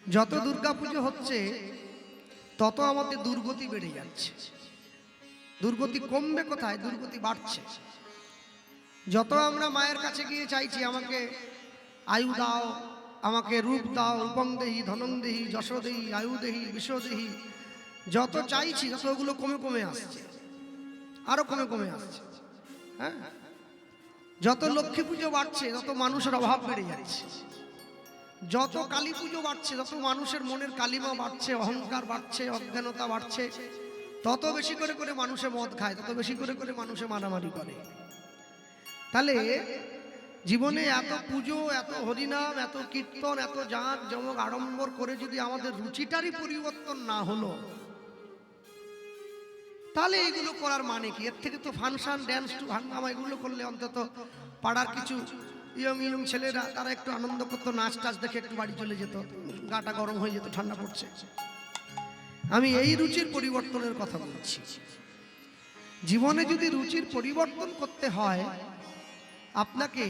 যত দুর্গা পুজো হচ্ছে তত আমাদের দুর্গতি বেড়ে যাচ্ছে। দুর্গতি কমবে কোথায়, দুর্গতি বাড়ছে। যত আমরা মায়ের কাছে গিয়ে চাইছি আমাকে আয়ু দাও, আমাকে রূপ দাও, রূপং দেহি ধনং দেহি যশ দেহি আয়ু দেহি বিষ দেহি, যত চাইছি তত ওগুলো কমে কমে আসছে, আরো কমে কমে আসছে। হ্যাঁ, যত লক্ষ্মী পুজো বাড়ছে তত মানুষের অভাব বেড়ে যাচ্ছে। যত কালী পুজো বাড়ছে তত মানুষের মনের কালিমা বাড়ছে, অহংকার বাড়ছে, অজ্ঞানতা বাড়ছে। তত বেশি করে করে মানুষে মদ খায়, তত বেশি করে করে মানুষে মারামারি করে। তাহলে জীবনে এত পুজো, এত হরিনাম, এত কীর্তন, এত জাঁক জমক আড়ম্বর করে যদি আমাদের রুচিটারই পরিবর্তন না হলো, তাহলে এগুলো করার মানে কি? এর থেকে তো ফাংশন, ড্যান্স টু হাঙ্গামা এগুলো করলে অন্তত পাড়ার কিছু ইয়ং ইয়ং ছেলেরা তারা একটু আনন্দ করতো, নাচ টাচ দেখে একটু বাড়ি চলে যেত, গাটা গরম হয়ে যেত, ঠান্ডা পড়ছে। আমি এই রুচির পরিবর্তনের কথা বলছি। জীবনে যদি রুচির পরিবর্তন করতে হয়, আপনাকে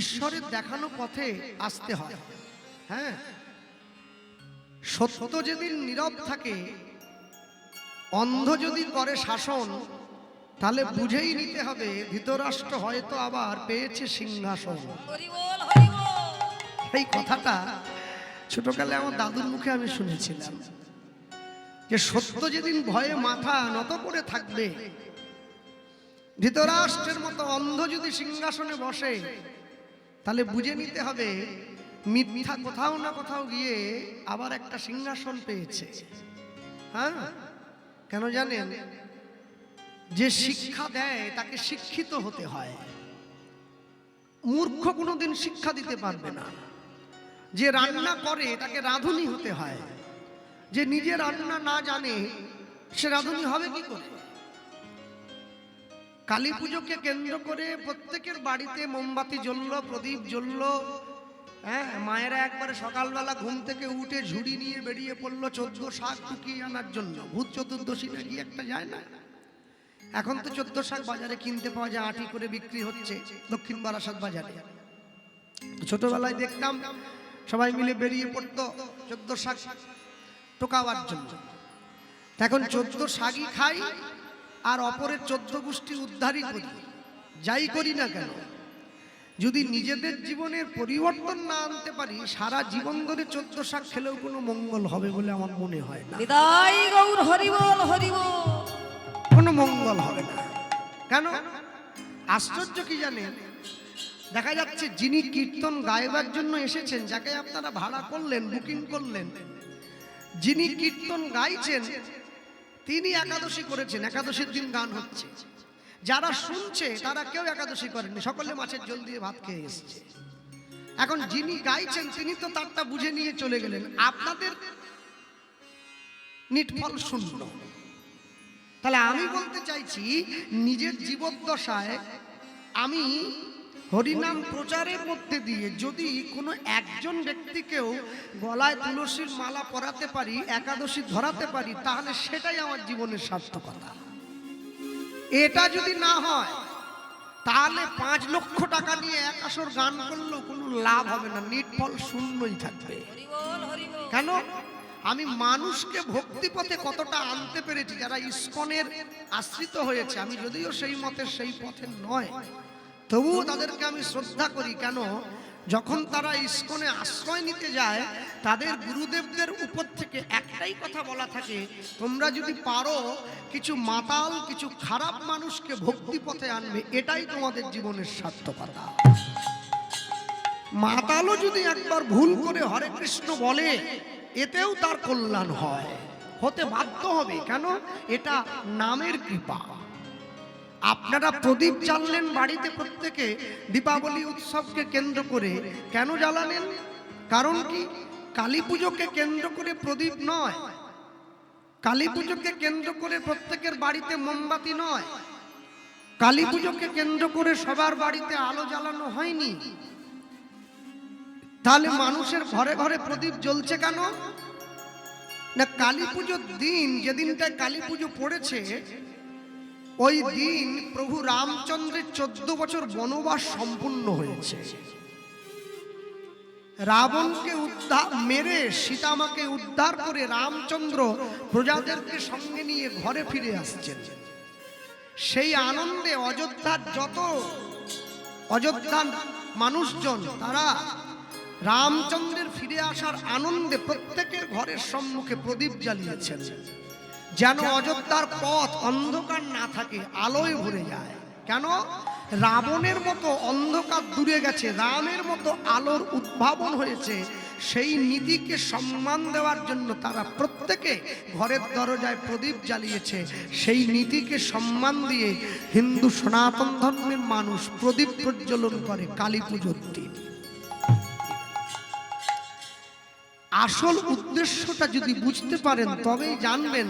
ঈশ্বরের দেখানো পথে আসতে হয়। হ্যাঁ, সত্য যেদিন নীরব থাকে, অন্ধ যদি করে শাসন, তাহলে বুঝেই নিতে হবে ধৃতরাষ্ট্র হয়তো আবার পেয়েছে সিংহাসন। এই কথাটা ছোটকালে আমার দাদুর মুখে আমি শুনেছিলাম, যে সত্য যেদিন ভয়ে মাথা নত করে থাকবে, ধৃতরাষ্ট্রের মতো অন্ধ যদি সিংহাসনে বসে, তাহলে বুঝে নিতে হবে মিথ্যা কোথাও না কোথাও গিয়ে আবার একটা সিংহাসন পেয়েছে। হ্যাঁ, কেন জানেন? যে শিক্ষা দেয় তাকে শিক্ষিত হতে হয়। মূর্খ কোনোদিন শিক্ষা দিতে পারবে না। যে রান্না করে তাকে রাঁধুনি হতে হয়। যে নিজে রান্না না জানে সে রাঁধুনি হবে কি করে? কালী পুজোকে কেন্দ্র করে প্রত্যেকের বাড়িতে মোমবাতি জ্বললো, প্রদীপ জ্বললো। হ্যাঁ, মায়েরা একবারে সকালবেলা ঘুম থেকে উঠে ঝুড়ি নিয়ে বেরিয়ে পড়লো 14 শাক টুকিয়ে আনার জন্য। ভূত চতুর্দশী নাকি একটা যায় না? এখন তো 14 শাক বাজারে কিনতে পাওয়া যায়, আটি করে বিক্রি হচ্ছে দক্ষিণ বারাসাত বাজারে। ছোটবেলায় দেখতাম সবাই মিলে বেরিয়ে পড়তো 14 শাক টোকাবার জন্য। এখন 14 শাকই খাই আর অপরের 14 গোষ্ঠী উদ্ধারই করি। যাই করি না কেন, যদি নিজেদের জীবনের পরিবর্তন না আনতে পারি, সারা জীবন ধরে 14 শাক খেলেও কোনো মঙ্গল হবে বলে আমার মনে হয় না। বিদায় গৌর হরি বল, হরি বল। কোনো মঙ্গল হবে না। কেন? আশ্চর্য কি জানেন? দেখা যাচ্ছে যিনি কীর্তন গাইবার জন্য এসেছেন, যাকে আপনারা ভাড়া করলেন, বুকিং করলেন, যিনি কীর্তন গাইছেন তিনি একাদশী করেছেন, একাদশীর দিন গান হচ্ছে। যারা শুনছে তারা কেউ একাদশী করেনি, সকলে মাছের ঝোল দিয়ে ভাত খেয়ে এসেছে। এখন যিনি গাইছেন তিনি তো তারটা বুঝে নিয়ে চলে গেলেন, আপনাদের নিটফল শূন্য। তাহলে আমি বলতে চাইছি, নিজের জীবদ্দশায় আমি হরিনাম প্রচারের মধ্যে দিয়ে যদি কোনো একজন ব্যক্তিকেও গলায় তুলসীর মালা পরাতে পারি, একাদশী ধরাতে পারি, তাহলে সেটাই আমার জীবনের সার্থকতা। এটা যদি না হয়, তাহলে 5 লক্ষ টাকা নিয়ে এক আসর গান করলেও কোনো লাভ হবে না, নিটফল শূন্যই থাকবে। কেন? আমি মানুষকে ভক্তিপথে কতটা আনতে পেরেছি, যারা ইসকনের আশ্রিত হয়েছে। আমি যদিও সেই মতের, সেই পথে নয়, তবুও তাদেরকে আমি শ্রদ্ধা করি। কেন? যখন তারা ইসকনে আশ্রয় নিতে যায়, তাদের গুরুদেবদের উপর থেকে একটাই কথা বলা থাকে, তোমরা যদি পারো কিছু মাতাল, কিছু খারাপ মানুষকে ভক্তি পথে আনবে, এটাই তোমাদের জীবনের সার্থকতা। মাতালও যদি একবার ভুল করে হরে কৃষ্ণ বলে, এতেও তার কল্যাণ হয়, হতে বাধ্য হবে। কেন? এটা নামের কৃপা। আপনারা প্রদীপ জ্বাললেন বাড়িতে প্রত্যেকে দীপাবলি উৎসবকে কেন্দ্র করে, কেন জ্বালালেন? কারণ কি? কালী পুজোকে কেন্দ্র করে প্রদীপ নয়, কালী পুজোকে কেন্দ্র করে প্রত্যেকের বাড়িতে মোমবাতি নয়, কালী পুজোকে কেন্দ্র করে সবার বাড়িতে আলো জ্বালানো হয়নি। তাহলে মানুষের ঘরে ঘরে প্রদীপ জ্বলছে কেন? না, কালী পুজোর দিন, যেদিনটায় কালী পুজো পড়েছে, ওই দিন প্রভু রামচন্দ্রের 14 বছর বনবাস সম্পূর্ণ হয়েছে। রাবণকে উদ্ধার মেরে সীতামাকে উদ্ধার করে রামচন্দ্র প্রজাদেরকে সঙ্গে নিয়ে ঘরে ফিরে আসছেন। সেই আনন্দে অযোধ্যার মানুষজন তারা রামচন্দ্রের ফিরে আসার আনন্দে প্রত্যেকের ঘরের সম্মুখে প্রদীপ জ্বালিয়েছেন, যেন অযোধ্যার পথ অন্ধকার না থাকে, আলোয় ভরে যায়। কেন? রাবণের মতো অন্ধকার দূরে গেছে, রামের মতো আলোর উদ্ভাবন হয়েছে। সেই নীতিকে সম্মান দেওয়ার জন্য তারা প্রত্যেকে ঘরের দরজায় প্রদীপ জ্বালিয়েছে। সেই নীতিকে সম্মান দিয়ে হিন্দু সনাতন ধর্মের মানুষ প্রদীপ প্রজ্বলন করে কালী পুজোর দিন। আসল উদ্দেশ্যটা যদি বুঝতে পারেন তবেই জানবেন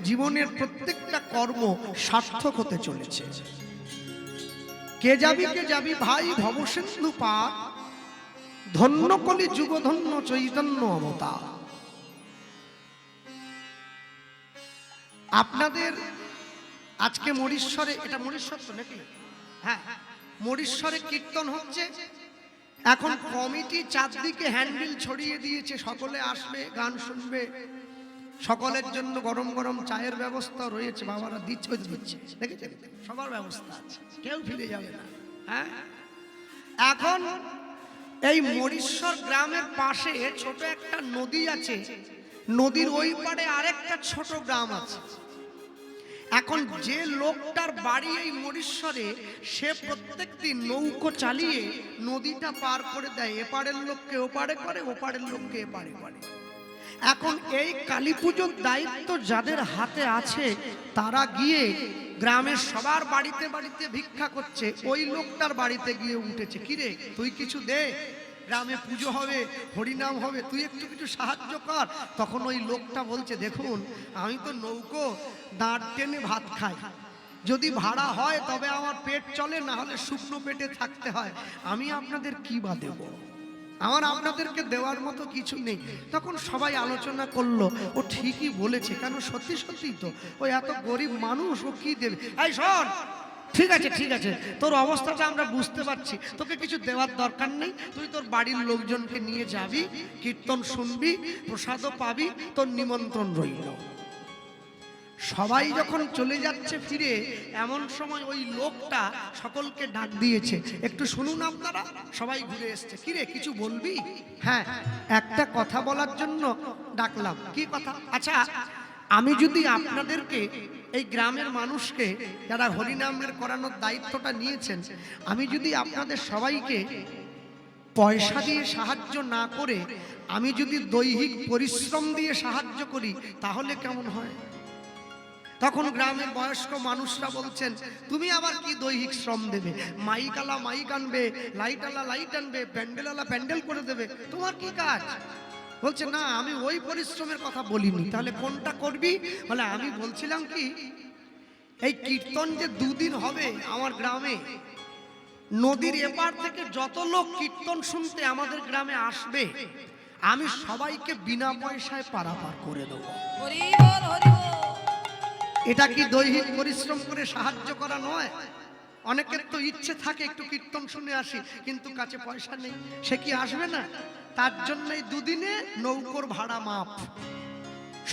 জীবনের প্রত্যেকটা কর্ম সার্থক হতে চলেছে। কে যাবি ভাই ভবসিন্ধু পার, ধন্য কলি যুগ ধন্য চৈতন্য অবতার। আপনাদের আজকে মরীশ্বরে, এটা মরীশ্বর তো নাকি? হ্যাঁ, মরীশ্বরে কীর্তন হচ্ছে। এখন কমিটি চারদিকে হ্যান্ডেল ছড়িয়ে দিয়েছে, সকলে আসবে, গান শুনবে, সকলের জন্য গরম গরম চায়ের ব্যবস্থা রয়েছে। বাবারা দিচ্ছে, দেখেছেন, সবার ব্যবস্থা আছে, কেউ ফিরে যাবে না। হ্যাঁ, এখন এই মরীশ্বর গ্রামের পাশে ছোট একটা নদী আছে, নদীর ওই পারে আরেকটা ছোট গ্রাম আছে। এখন যে লোকটার বাড়ি এই মরীশ্বরে, সে প্রত্যেকদিন নৌকো চালিয়ে নদীটা পার করে দেয়, এপারের লোককে ওপারে করে, ওপারের লোককে এপারে করে। এখন এই কালী পুজোর দায়িত্ব যাদের হাতে আছে, তারা গিয়ে গ্রামের সবার বাড়িতে বাড়িতে ভিক্ষা করছে। ওই লোকটার বাড়িতে গিয়ে উঠেছে, কিরে তুই কিছু দে, গ্রামে পুজো হবে, হরিনাম হবে, তুই একটু কিছু সাহায্য কর। তখন ওই লোকটা বলছে, দেখুন আমি তো নৌকো দাঁড় টেনে ভাত খাই, যদি ভাড়া হয় তবে আমার পেট চলে, না হলে শুকনো পেটে থাকতে হয়, আমি আপনাদের কি বা দেব, আমার আপনাদেরকে দেওয়ার মতো কিছু নেই। তখন সবাই আলোচনা করলো, ও ঠিকই বলেছে, কেন সত্যি সত্যি তো, ও এত গরিব মানুষ, ও কি দেবে। এই শোন, ঠিক আছে, তোর অবস্থাটা আমরা বুঝতে পারছি, তোকে কিছু দেওয়ার দরকার নেই, তুই তোর বাড়ির লোকজনকে নিয়ে যাবি, কীর্তন শুনবি, প্রসাদও পাবি, তোর নিমন্ত্রণ রইল। সবাই যখন চলে যাচ্ছে ফিরে, এমন সময় ওই লোকটা সকলকে ডাক দিয়েছে, একটু শুনুন আপনারা। সবাই ঘুরে এসছে, কিরে কিছু বলবি? হ্যাঁ, একটা কথা বলার জন্য ডাকলাম। কি কথা? আচ্ছা, আমি যদি আপনাদেরকে, এই গ্রামের মানুষকে যারা হরিনামের করানোর দায়িত্বটা নিয়েছেন, আমি যদি আপনাদের সবাইকে পয়সা দিয়ে সাহায্য না করে, আমি যদি দৈহিক পরিশ্রম দিয়ে সাহায্য করি, তাহলে কেমন হয়? তখন গ্রামের বয়স্ক মানুষরা বলছেন, তুমি আবার কি দৈহিক শ্রম দেবে? মাইকালা মাইক আনবে, লাইটালা লাইট আনবে, প্যান্ডেলালা প্যান্ডেল করে দেবে, তোমার কি কাজ? বলছে, না আমি ওই পরিশ্রমের কথা বলিনি। তাহলে কোনটা করবি? বলে, আমি বলছিলাম কি, এই কীর্তন যে দুদিন হবে আমার গ্রামে, নদীর এপার থেকে যত লোক কীর্তন শুনতে আমাদের গ্রামে আসবে, আমি সবাইকে বিনা পয়সায় পারাপার করে দেবো। হরি বল, হরি বল। এটা কি দৈহিক পরিশ্রম করে সাহায্য করা নয়? অনেকের তো ইচ্ছে থাকে একটু কীর্তন শুনে আসি, কিন্তু কাছে পয়সা নেই, সে কি আসবে না? তার জন্যই দুদিনে নৌকোর ভাড়া মাপ।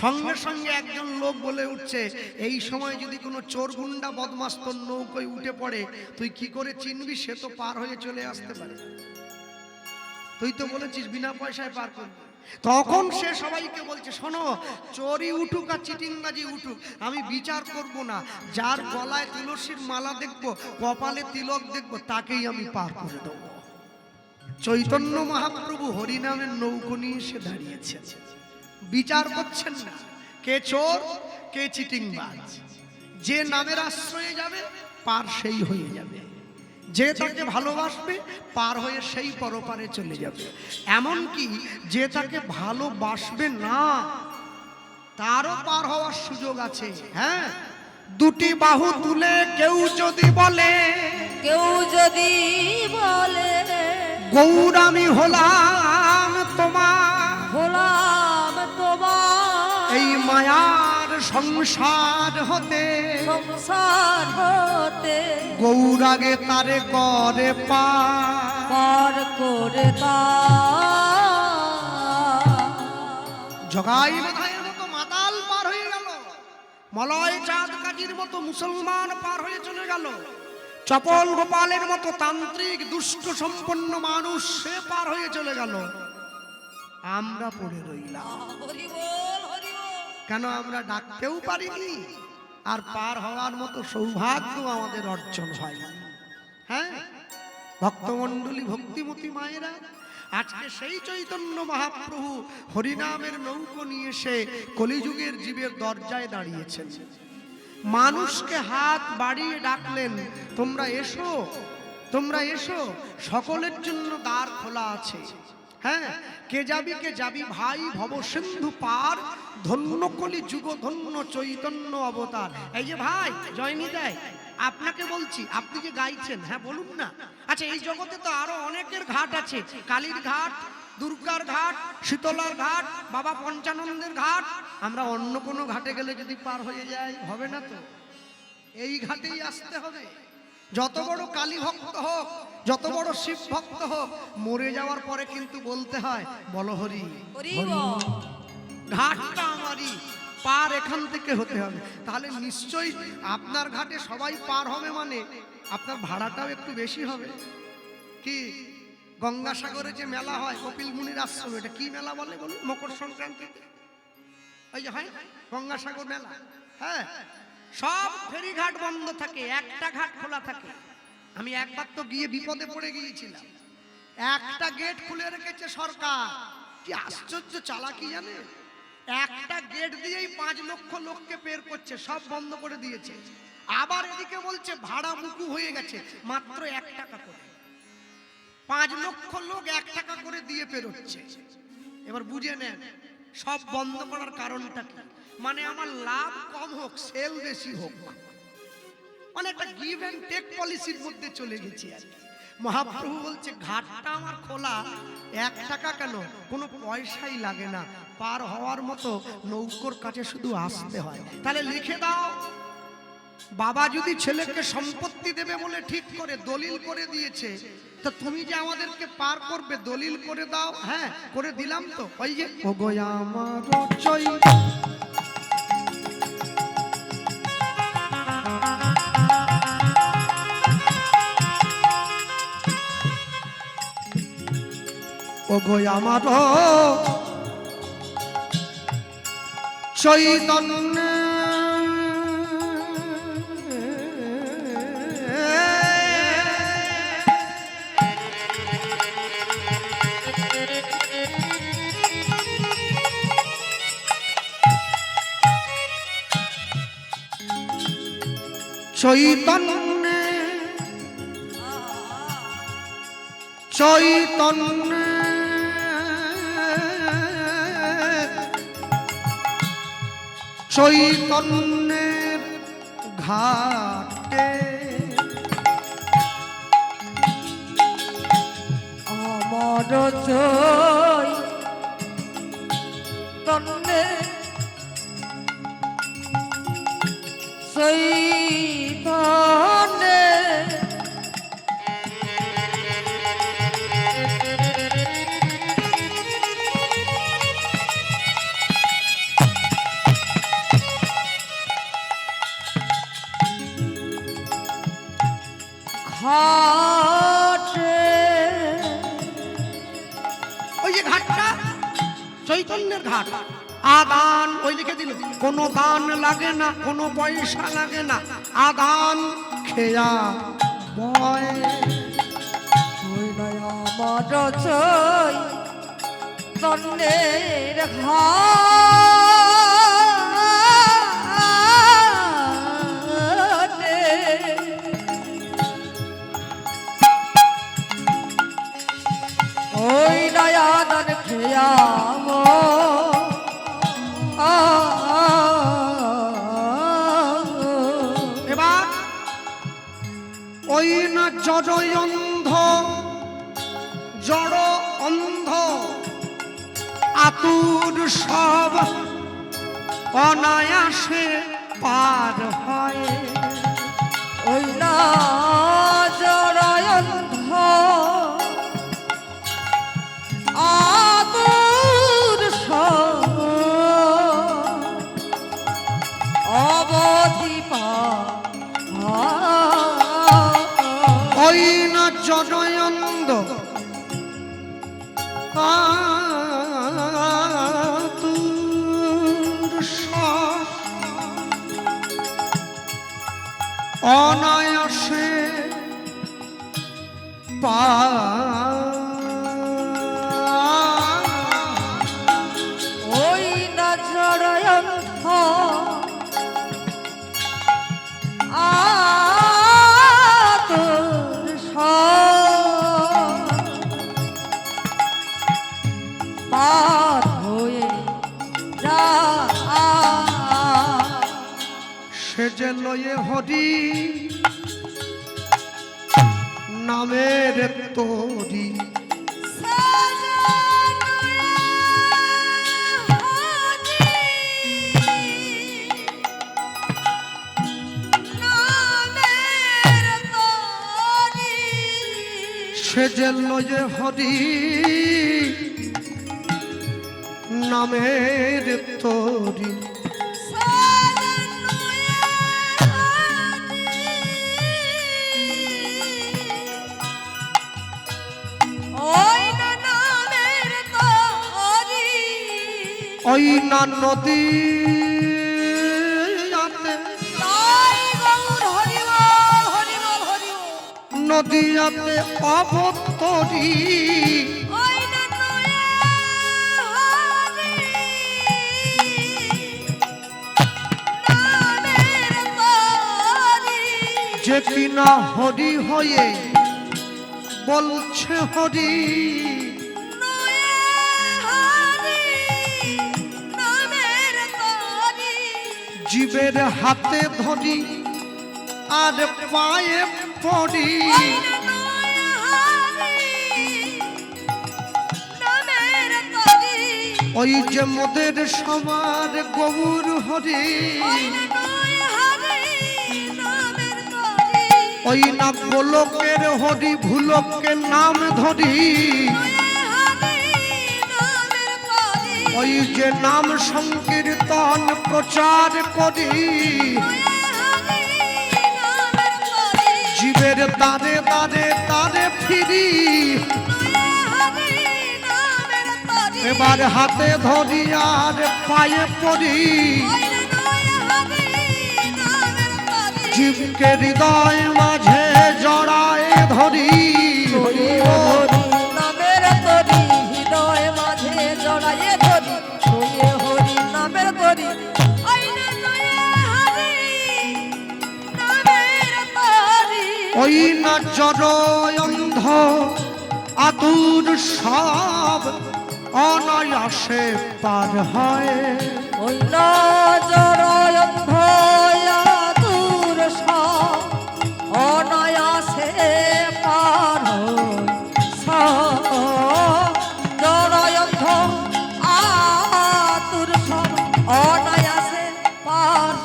সঙ্গে সঙ্গে একজন লোক বলে উঠছে, এই সময় যদি কোনো চোর গুন্ডা বদমাস তোর নৌকোয় উঠে পড়ে, তুই কি করে চিনবি? সে তো পার হয়ে চলে আসতে পারে, তুই তো বলেছিস বিনা পয়সায় পার করবি। তখন সে সবাইকে বলছে, শোনো, চোরই উঠুক আর চিটিংবাজি উঠুক, আমি বিচার করব না, যার গলায় তুলসীর মালা দেখবো, কপালে তিলক দেখবো, তাকেই আমি পার করে দেবো। চৈতন্য মহাপ্রভু হরিনামের নৌকো নিয়ে এসে দাঁড়িয়েছে, বিচার করছেন না কে চোর কে চিটিংবাজ। যে নামের আশ্রয়ে যাবে পার সেই হয়ে যাবে, যে তাকে ভালোবাসবে পার হয়ে সেই পরপারে চলে যাবে। এমনকি যে তাকে ভালোবাসবে না, তারও পার হওয়ার সুযোগ আছে। হ্যাঁ, দুটি বাহু তুলে কেউ যদি বলে, গৌর আমি হলাম তোমার, এই মায়ার সংসার হতে গৌর আগে তারে করে পার করে তার জগাই মাথায়ের মতো মাতাল পার হয়ে গেল, মলয় চাঁদ কাজীর মতো মুসলমান পার হয়ে চলে গেল, চপল গোপালের মতো তান্ত্রিক দুষ্ট সম্পন্ন মানুষ সে পার হয়ে চলে গেল, আমরা পড়ে রইলাম। হরি বল হরি বল। কেন আমরা ডাকতেও পারিনি, আর পার হওয়ার মতো সৌভাগ্য আমাদের অর্জন হয়নি। হ্যাঁ ভক্তমণ্ডলী, ভক্তিমতী মায়েরা, আজকে সেই চৈতন্য মহাপ্রভু হরিনামের নৌকো নিয়ে এসে কলিযুগের জীবের দরজায় দাঁড়িয়েছেন। মানুষকে হাত বাড়িয়ে ডাকলেন, তোমরা এসো, তোমরা এসো, সকলের জন্য দ্বার খোলা আছে। হ্যাঁ, কে যাবি ভাই ভবসিন্ধু পার, ধন্য কলি যুগ ধন্য চৈতন্য অবতার। এই যে ভাই জয়নি দেয়, আপনাকে বলছি, আপনি যে গাইছেন, হ্যাঁ বলুন না। আচ্ছা, এই জগতে তো আরো অনেকের ঘাট আছে, কালীর ঘাট, দুর্গার ঘাট, শীতলার ঘাট, বাবা পঞ্চানন্দের ঘাট। আমরা অন্য কোনো ঘাটে গেলে যদি পার হয়ে যাই হবে না তো, এই ঘাটেই আসতে হবে। যত বড় কালী ভক্ত হোক, যত বড় শিব ভক্ত হোক, মরে যাওয়ার পরে কিন্তু বলতে হয় বলো হরি হরি হরি। বল। ঘাটটা আমারই, পার এখান থেকে হতে হবে। তাহলে নিশ্চয়ই আপনার ঘাটে সবাই পার হবে, মানে আপনার ভাড়াটাও একটু বেশি হবে। কি গঙ্গাসাগরে যে মেলা হয় কপিল মুনির আশ্রম, এটা কি মেলা বলে বলুন? মকর সংক্রান্তিতে ওই যে হয় গঙ্গাসাগর মেলা। হ্যাঁ, সব ফেরিঘাট বন্ধ থাকে, একটা ঘাট খোলা থাকে। আমি একবার তো গিয়ে বিপদে পড়ে গিয়েছিলাম, একটা গেট খুলে রেখেছে সরকার। কি আশ্চর্য চালাকি জানে, একটা গেট দিয়েই 5 লক্ষ লোককে বের করছে, সব বন্ধ করে দিয়েছে। আবার এদিকে বলছে ভাড়া মুকু হয়ে গেছে, মাত্র 1 টাকা করে। 5 লক্ষ লোক 1 টাকা করে দিয়ে পেরোচ্ছে। এবার বুঝে নেন সব বন্ধ করার কারণটা কি। মানে আমার লাভ কম হোক, সেল বেশি হোক, মানে একটা গিভ এন্ড টেক পলিসির মধ্যে চলে গেছি আর কি। মহাপ্রভু বলছে ঘাটটা আমার খোলা, 1 টাকা কেন, কোনো পয়সাই লাগে না, পার হওয়ার মতো নৌকোর কাছে শুধু আসতে হয়। তাহলে লিখে দাও, বাবা যদি ছেলেকে সম্পত্তি দেবে বলে ঠিক করে দলিল করে দিয়েছে, তো তুমি যে আমাদেরকে পার করবে দলিল করে দাও। হ্যাঁ, করে দিলাম তো। ওই যে ওগো আমার চৈ ওগো আমার চৈতন্য চৈতন্য চৈতন্য চৈতন্যের ঘাটে আমার চৈতন্যে চৈতন্যে ঘাটে, ওই যে ঘাটটা চৈতন্যের ঘাট। আদান ওই লিখে দিল, কোনো দান লাগে না, কোনো পয়সা লাগে না, আদান খেয়া বয়। আমার চৈতন্যের ঘাটে ওই দয়াদান খেয়াম এবার ওই না জড় অন্ধ, জড় অন্ধ আতুর সব অনায়াসে পার হয়। ওই না জড়য়ন্ধ আতুর সব যে লয়ে হরি নামের তরি সে যে লয়ে হরি নামের তরি ওই না নদী নদীয়াতে অবতরী যে কিনা হরি হয়ে বলছে হরি জীবের হাতে ধরি আর পায়ে পড়ি ওই যে মোদের সবার গৌর হরি ওই না গোলকের হরি ভুলকের নাম ধরি ওই যে নাম সংকীর্তন প্রচার করি জীবের দ্বারে দ্বারে দ্বারে ফিরি এবার হাতে ধরি আর পায়ে পড়ি জীবকে হৃদয় মাঝে জড়ায় ধরি নামের তরি হৃদয় মাঝে জড়ায়ে ধরি হয়ে হরি নামের তরি ওই না জড় অন্ধ আতুর সব অনায়াসে পার হয় ওই না জড় অন্ধ আতুর সব অনায়াসে পার জড় অন্ধ আতুর সব অনায়াসে পার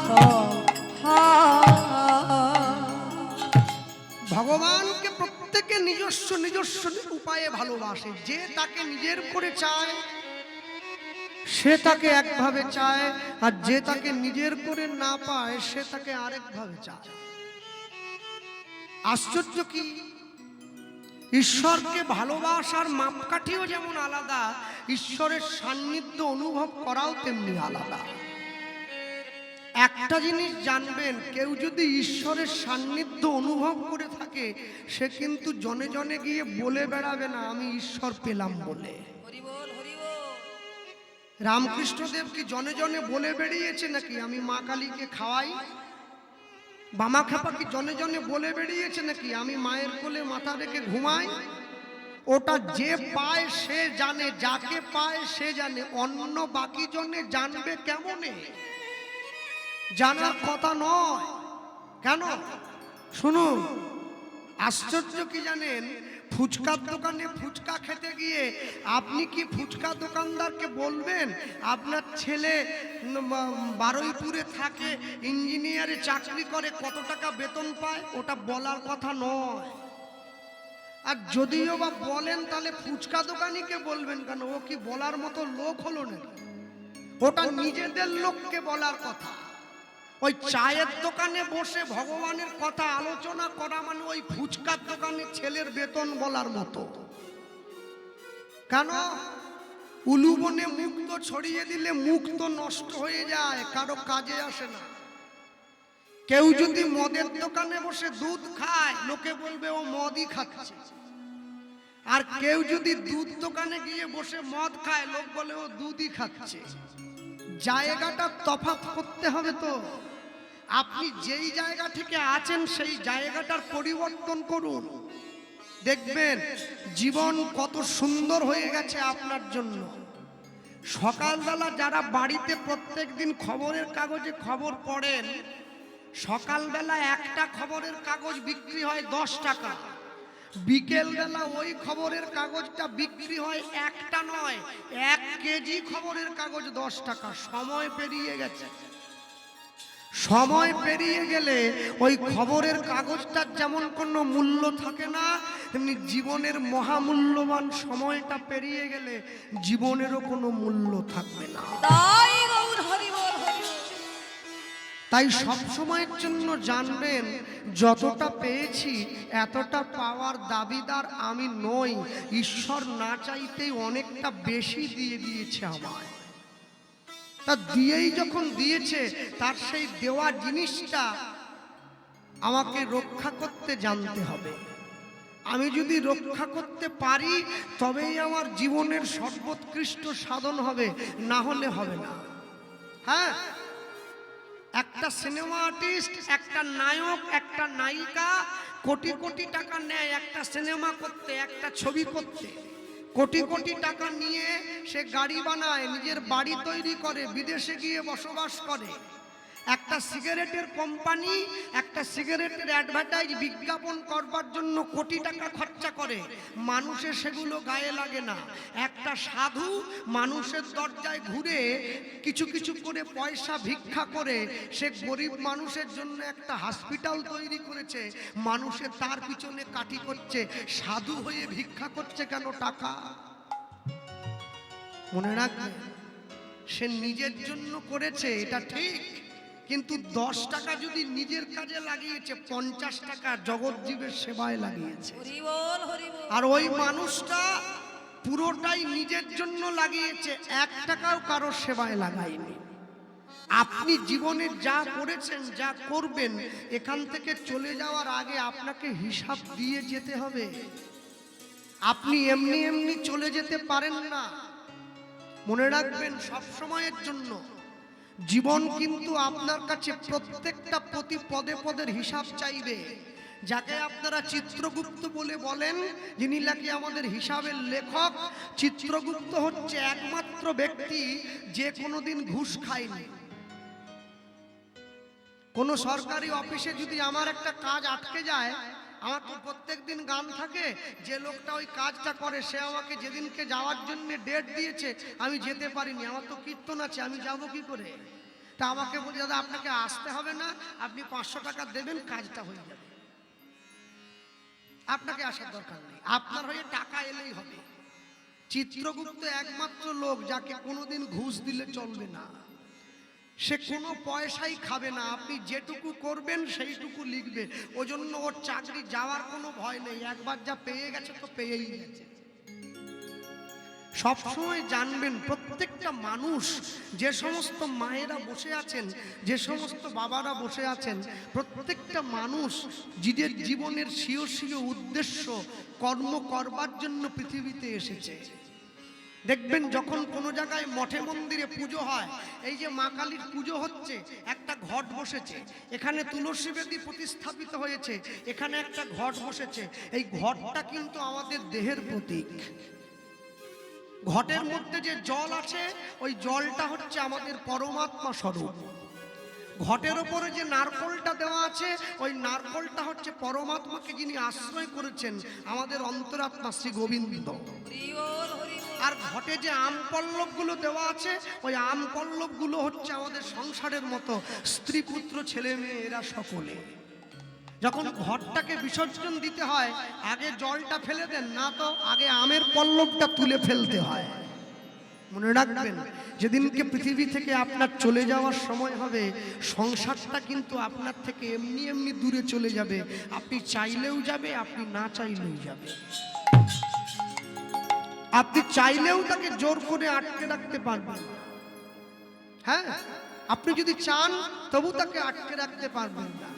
ভগবানকে প্রত্যেকে নিজস্ব নিজস্ব উপায়ে ভালোবাসে যে তাকে নিজের করে চায় সে তাকে একভাবে চায় আর যে তাকে নিজের করে না পায় সে তাকে আরেকভাবে চায় আশ্চর্য কি ঈশ্বরকে ভালোবাসার মাপকাঠিও যেমন আলাদা ঈশ্বরের সান্নিধ্য অনুভব করাও তেমনি আলাদা একটা জিনিস জানবেন কেউ যদি ঈশ্বরের সান্নিধ্য অনুভব করে থাকে সে কিন্তু জনে জনে গিয়ে বলে বেড়াবে না আমি ঈশ্বর পেলাম বলে রামকৃষ্ণদেব কি জনে জনে বলে বেরিয়েছে নাকি আমি মা কালীকে খাওয়াই বামা খাপা কি জনে জনে বলে বেরিয়েছে নাকি আমি মায়ের কোলে মাথা রেখে ঘুমাই ওটা যে পায় সে জানে যাকে পায় সে জানে অন্য বাকি জনে জানবে কেমনে জানার কথা নয় কেন শুনুন আশ্চর্য কি জানেন ফুচকার দোকানে ফুচকা খেতে গিয়ে আপনি কি ফুচকা দোকানদারকে বলবেন আপনার ছেলে বারুইপুরে থাকে ইঞ্জিনিয়ারে চাকরি করে কত টাকা বেতন পায় ওটা বলার কথা নয় আর যদিও বা বলেন তাহলে ফুচকা দোকানিকে বলবেন কেন ও কি বলার মতো লোক হলো না ওটা নিজেদের লোককে বলার কথা ওই চায়ের দোকানে বসে ভগবানের কথা আলোচনা করা মানে ওই ফুচকার দোকানে ছেলের বেতন বলার মতো কেন উলুবনে মুখ তো ছড়িয়ে দিলে মুখ তো নষ্ট হয়ে যায় কারো কাজে আসে না কেউ যদি মদের দোকানে বসে দুধ খায় লোকে বলবে ও মদই খাচ্ছে আর কেউ যদি দুধ দোকানে গিয়ে বসে মদ খায় লোক বলে ও দুধই খাচ্ছে জায়গাটা তফাৎ করতে হবে তো আপনি যেই জায়গা থেকে আছেন সেই জায়গাটার পরিবর্তন করুন দেখবেন জীবন কত সুন্দর হয়ে গেছে আপনার জন্য সকালবেলা যারা বাড়িতে প্রত্যেকদিন খবরের কাগজে খবর পড়েন সকালবেলা একটা খবরের কাগজ বিক্রি হয় 10 টাকা, বিকেলবেলা ওই খবরের কাগজটা বিক্রি হয় একটা নয় 1 কেজি খবরের কাগজ 10 টাকা। সময় পেরিয়ে গেছে, সময় পেরিয়ে গেলে ওই খবরের কাগজটার যেমন কোনো মূল্য থাকে না, তেমনি জীবনের মহামূল্যবান সময়টা পেরিয়ে গেলে জীবনেরও কোনো মূল্য থাকবে না। তাই গৌর হরি বল হরি বল। তাই সব সময়ের জন্য জানবেন, যতটা পেয়েছি এতটা পাওয়ার দাবিদার আমি নই। ঈশ্বর না চাইতেই অনেকটা বেশি দিয়ে দিয়েছে আমায়। তা দিয়েই যখন দিয়েছে, তার সেই দেওয়া জিনিসটা আমাকে রক্ষা করতে জানতে হবে। আমি যদি রক্ষা করতে পারি তবেই আমার জীবনের সর্বোৎকৃষ্ট সাধন হবে, না হলে হবে না। হ্যাঁ, একটা সিনেমা আর্টিস্ট, একটা নায়ক, একটা নায়িকা কোটি কোটি টাকা নেয় একটা সিনেমা করতে, একটা ছবি করতে। কোটি কোটি টাকা নিয়ে সে গাড়ি বানায়, নিজের বাড়ি তৈরি করে, বিদেশে গিয়ে বসবাস করে। একটা সিগারেটের কোম্পানি একটা সিগারেটের অ্যাডভার্টাইজ বিজ্ঞাপন করবার জন্য কোটি টাকা খরচা করে, মানুষের সেগুলো গায়ে লাগে না। একটা সাধু মানুষের দরজায় ঘুরে কিছু কিছু করে পয়সা ভিক্ষা করে সে গরিব মানুষের জন্য একটা হসপিটাল তৈরি করেছে, মানুষে তার পিছনে কাঠি করছে। সাধু হয়ে ভিক্ষা করছে কেন? টাকা। মনে রাখবে, সে নিজের জন্য করেছে, এটা ঠিক, কিন্তু 10 টাকা যদি নিজের কাজে লাগিয়েছে, 50 টাকা জগৎজীবের সেবায় লাগিয়েছে। হরি বল হরি বল। আর ওই মানুষটা পুরোটাই নিজের জন্য লাগিয়েছে, 1 টাকাও কারোর সেবায় লাগায়নি। আপনি জীবনে যা করেছেন, যা করবেন, এখান থেকে চলে যাওয়ার আগে আপনাকে হিসাব দিয়ে যেতে হবে। আপনি এমনি এমনি চলে যেতে পারেন না। মনে রাখবেন, সব সময়ের জন্য জীবন কিন্তু আপনার কাছে প্রত্যেকটা প্রতি পদে পদের হিসাব চাইবে। যাকে আপনারা চিত্রগুপ্ত বলে বলেন, যিনি নাকি আমাদের হিসাবের লেখক, চিত্রগুপ্ত হচ্ছে একমাত্র ব্যক্তি যে কোনোদিন ঘুষ খায়নি। কোন সরকারি অফিসে যদি আমার একটা কাজ আটকে যায়, আমার তো প্রত্যেকদিন গান থাকে, যে লোকটা ওই কাজটা করে সে আমাকে যেদিনকে যাওয়ার জন্য ডেট দিয়েছে আমি যেতে পারিনি, আমার তো কীর্তন আছে, আমি যাব কি করে? তা আমাকে বলি, দাদা আপনাকে আসতে হবে না, আপনি 500 টাকা দেবেন, কাজটা হয়ে যাবে, আপনাকে আসার দরকার নেই, আপনার হয়ে টাকা এলেই হবে। চিত্রগুপ্ত একমাত্র লোক যাকে কোনোদিন ঘুষ দিলে চলবে না, সে কোনো পয়সাই খাবে না। আপনি যেটুকু করবেন সেইটুকু লিখবে, ওজন্য ওর চাকরি যাওয়ার কোনো ভয় নেই। একবার যা পেয়ে গেছে তো পেয়েই গেছে। সবসময় জানবেন, প্রত্যেকটা মানুষ, যে সমস্ত মায়েরা বসে আছেন, যে সমস্ত বাবারা বসে আছেন, প্রত্যেকটা মানুষ নিজের জীবনের স্বীয় স্বীয় উদ্দেশ্য কর্ম করবার জন্য পৃথিবীতে এসেছে। দেখবেন যখন কোনো জায়গায় মঠে মন্দিরে পুজো হয়, এই যে মা কালীর পুজো হচ্ছে, একটা ঘট বসেছে, এখানে তুলসী বেদি প্রতিস্থাপিত হয়েছে, এখানে একটা ঘট বসেছে। এই ঘটটা কিন্তু আমাদের দেহের প্রতীক। ঘটের মধ্যে যে জল আছে, ওই জলটা হচ্ছে আমাদের পরমাত্মা স্বরূপ। ঘটের ওপরে যে নারকলটা দেওয়া আছে, ওই নারকলটা হচ্ছে পরমাত্মাকে যিনি আশ্রয় করেছেন, আমাদের অন্তরাত্মা শ্রী গোবিন্দ। আর ঘটে যে আম পল্লবগুলো দেওয়া আছে, ওই আম পল্লবগুলো হচ্ছে আমাদের সংসারের মতো স্ত্রী পুত্র ছেলে মেয়ে, এরা সকলে। যখন ঘটটাকে বিসর্জন দিতে হয়, আগে জলটা ফেলে দেন না, তো আগে আমের পল্লবটা তুলে ফেলতে হয়। মনে রাখবেন, যেদিনকে পৃথিবী থেকে আপনার চলে যাওয়ার সময় হবে, সংসারটা কিন্তু আপনার থেকে এমনি এমনি দূরে চলে যাবে। আপনি চাইলেও যাবে, আপনি না চাইলেও যাবে। আপনি চাইলেও তাকে জোর করে আটকে রাখতে পারবেন। হ্যাঁ, আপনি যদি চান তবু তাকে আটকে রাখতে পারবেন না।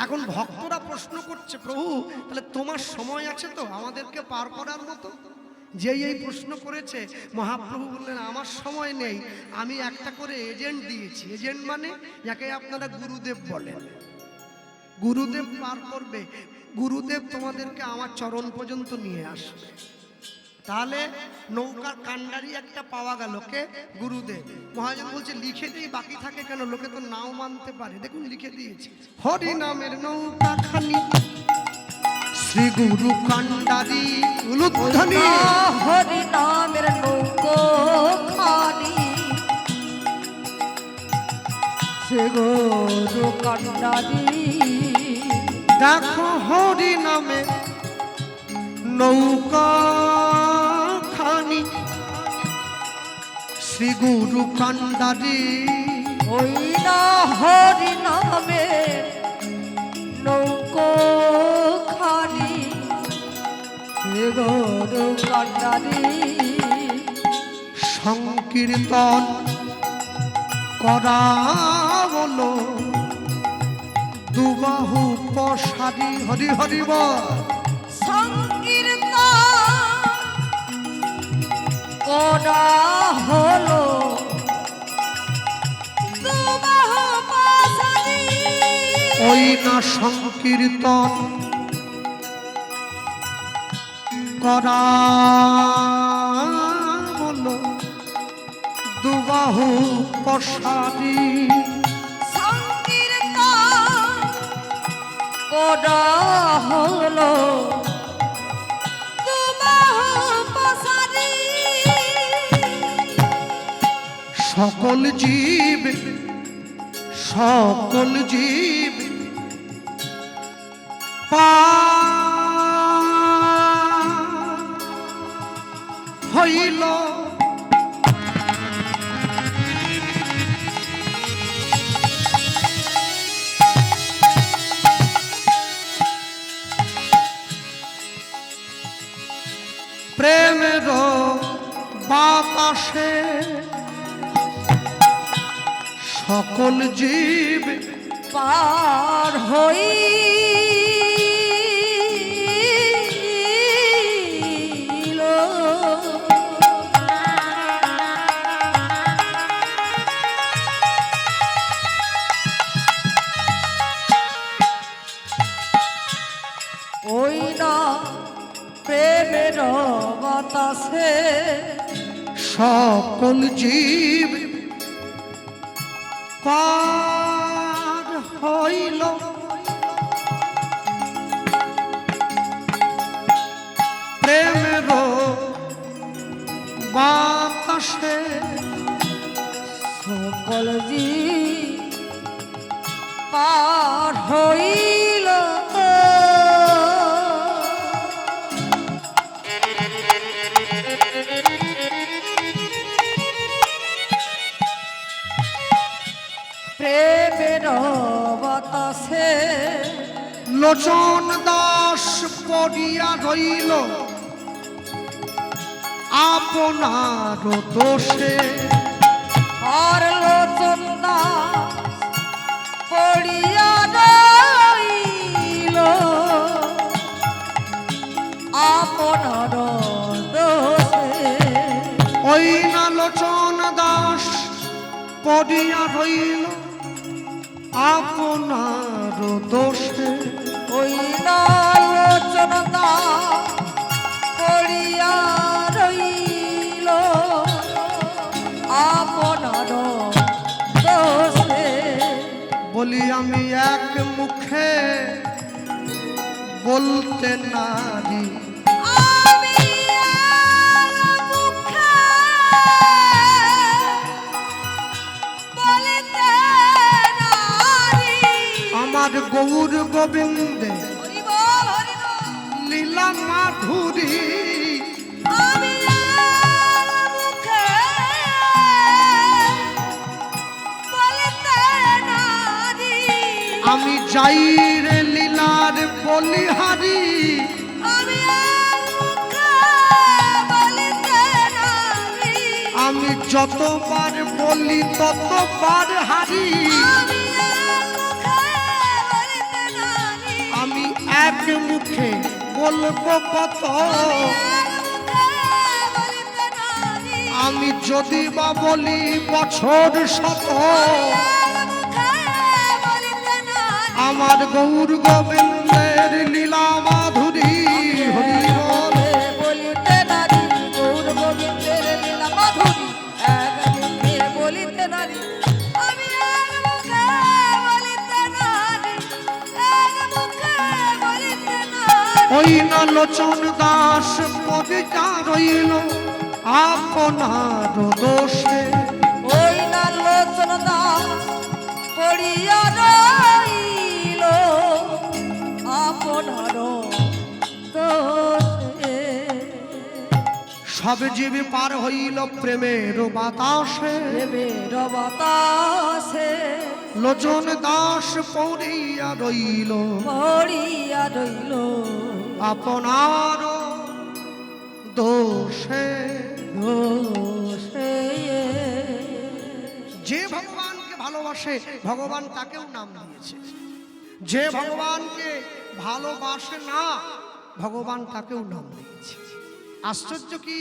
এখন ভক্তরা প্রশ্ন করছে, প্রভু তাহলে তোমার সময় আছে তো আমাদেরকে পার করার মতো? যেই এই প্রশ্ন করেছে, মহাপ্রভু বললেন, আমার সময় নেই, আমি একটা করে এজেন্ট দিয়েছি। এজেন্ট মানে যাকে আপনারা গুরুদেব বলেন। গুরুদেব পার করবে, গুরুদেব তোমাদেরকে আমার চরণ পর্যন্ত নিয়ে আসবে। তাহলে নৌকার কান্ডারি একটা পাওয়া গেল, কে? গুরুদেব। মহাজন বলছে লিখে দিই, বাকি থাকে কেন, লোকে তো নাও মানতে পারে। দেখুন লিখে দিয়েছে, হরি নামের নৌকা খানি শ্রী গুরু কান্ডারি উলুধ্বনি। হরি নামের নৌকো খানি সে গুরু কান্ডারি। দেখো হরি নামে নৌকা খানি শ্রী গুরু কান্ডারি। ওই না হরি নামের নৌকো খানি সে গুরু কান্ডারি। সংকীর্তন করা বলো দুবাহু পশারি। হরি হরি বল। সংকীর্তন করা হলো দুবাহু পশারি। ওই না সংকীর্তন করা বলো দুবাহু পশারি। সংকীর্তন করা হলো দুবাহু পশারি। সকল জীব সকল জীব হইল প্রেমের বাতাসে। সকল জীব পার হইল ওই না প্রেমের বাতাসে। সকল জীব পার হইল প্রেমের বাতাসে। সকল জীব পার হইল প্রেমের বাতাসে। লোচন দাস পড়িয়া রইল আপনার দোষে। আর লোচন দাস পড়িয়া রইল আপনার দোষে। ওই না লোচন দাস পড়িয়া রইল আপনার দোষে। ওই না লোচন দাস পড়িয়া রইল আপনার দোষে। বলি আমি এক মুখে বলতে নারি আমি আর মুখে বলিতে নারি। আমার গৌর গোবিন্দে হরি বল হরি বল। লীলা মাধুরী। আমি আর মুখে বলিতে নারি। আমি যাই রে লীলার বলিহারি। আমি আর মুখে বলিতে নারি। আমি যতবার বলি ততবার হারি। আমি আর মুখে বলিতে নারি। আমি এক মুখে বলবো কত। আমি যদি বা বলি বছর শত। আমার গৌর গোবিন্দের লীলা মাধুরী। হরি বল। বলিতে নারি নারী আমি এক মুখে বলিতে নারী এক মুখে বলিতে নারী ওই না লোচন দাস পদে যা রইল আপনার দোষে ওই না লোচন দাস পড়িয়া রইল আপনার দোষে সব জীবে পার হইল প্রেমের বাতাসে প্রেমের বাতাসে লোচন দাস পড়িয়া রইল পড়িয়া রইল আপনার দোষে দোষে যে ভগবানকে ভালোবাসে ভগবান তাকেও নাম দিয়েছে, যে ভগবানকে ভালোবাসে না ভগবান তাকেও নাম দিয়েছে। আশ্চর্য কি,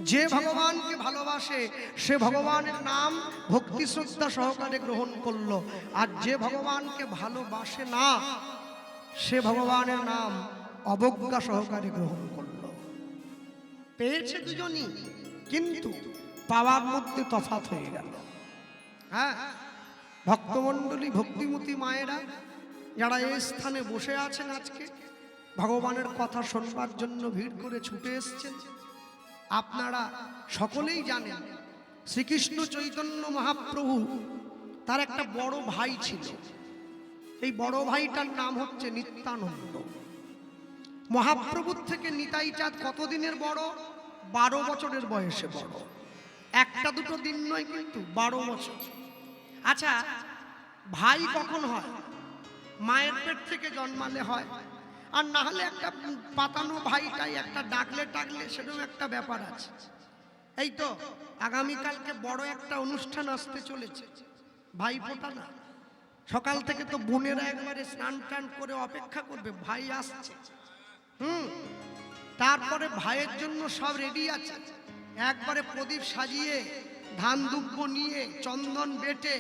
যে ভগবানকে ভালোবাসে সে ভগবানের নাম ভক্তি শ্রদ্ধা সহকারে গ্রহণ করলো, আর যে ভগবানকে ভালোবাসে না সে ভগবানের নাম অবজ্ঞা সহকারে গ্রহণ করলো। পেয়েছে দুজনই, কিন্তু পাওয়ার মধ্যে তফাৎ হয়ে গেল। হ্যাঁ, ভক্তমণ্ডলী ভক্তিমতী মায়েরা যারা এই স্থানে বসে আছেন আজকে ভগবানের কথা শুনবার জন্য ভিড় করে ছুটে এসছেন, আপনারা সকলেই জানেন শ্রীকৃষ্ণ চৈতন্য মহাপ্রভু তার একটা বড় ভাই ছিল। এই বড় ভাইটার নাম হচ্ছে নিত্যানন্দ। মহাপ্রভুর থেকে নিতাই চাঁদ কতদিনের বড়? 12 বছরের বয়সে বড়। একটা দুটো দিন নয়, কিন্তু 12 বছর। আচ্ছা, ভাই কখন হয়? মায়ের পেট থেকে জন্মালে হয়, আর না হলে একটা পাতানো ভাইটাই একটা ডাকলে টাকলে সেরকম একটা ব্যাপার আছে। এই তো আগামীকালকে বড় একটা অনুষ্ঠান আসতে চলেছে, ভাই ফোটা না। সকাল থেকে তো বোনেরা একবারে স্নান টান করে অপেক্ষা করবে, ভাই আসছে। তারপরে ভাইয়ের জন্য সব রেডি আছে, একবারে প্রদীপ সাজিয়ে ধান দুব্য নিয়ে চন্দন বেটে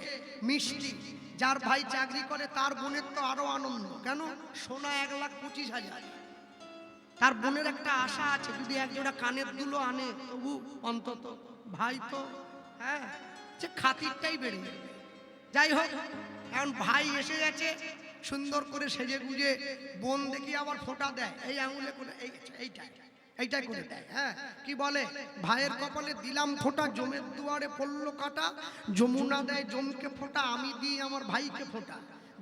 মিষ্টি। যার ভাই চাকরি করে তার বোনের তো আরো আনন্দ, কেন? সোনা 1,25,000। তার বোনের একটা আশা আছে, যদি একজোড়া কানের দুলো আনে তবু অন্তত ভাই তো হ্যাঁ যে খাতিরটাই বেড়ে যাবে। যাই হোক, এখন ভাই এসে গেছে, সুন্দর করে সেজে গুজে বোন দেখি আবার ফোঁটা দেয়, এই আঙুলে করে এইটাই করে দেয়। হ্যাঁ, কি বলে? ভাইয়ের কপালে দিলাম ফোঁটা, জমের দুয়ারে পড়লো কাটা। যমুনা দেয় জমকে ফোঁটা, আমি দিই আমার ভাইকে ফোঁটা।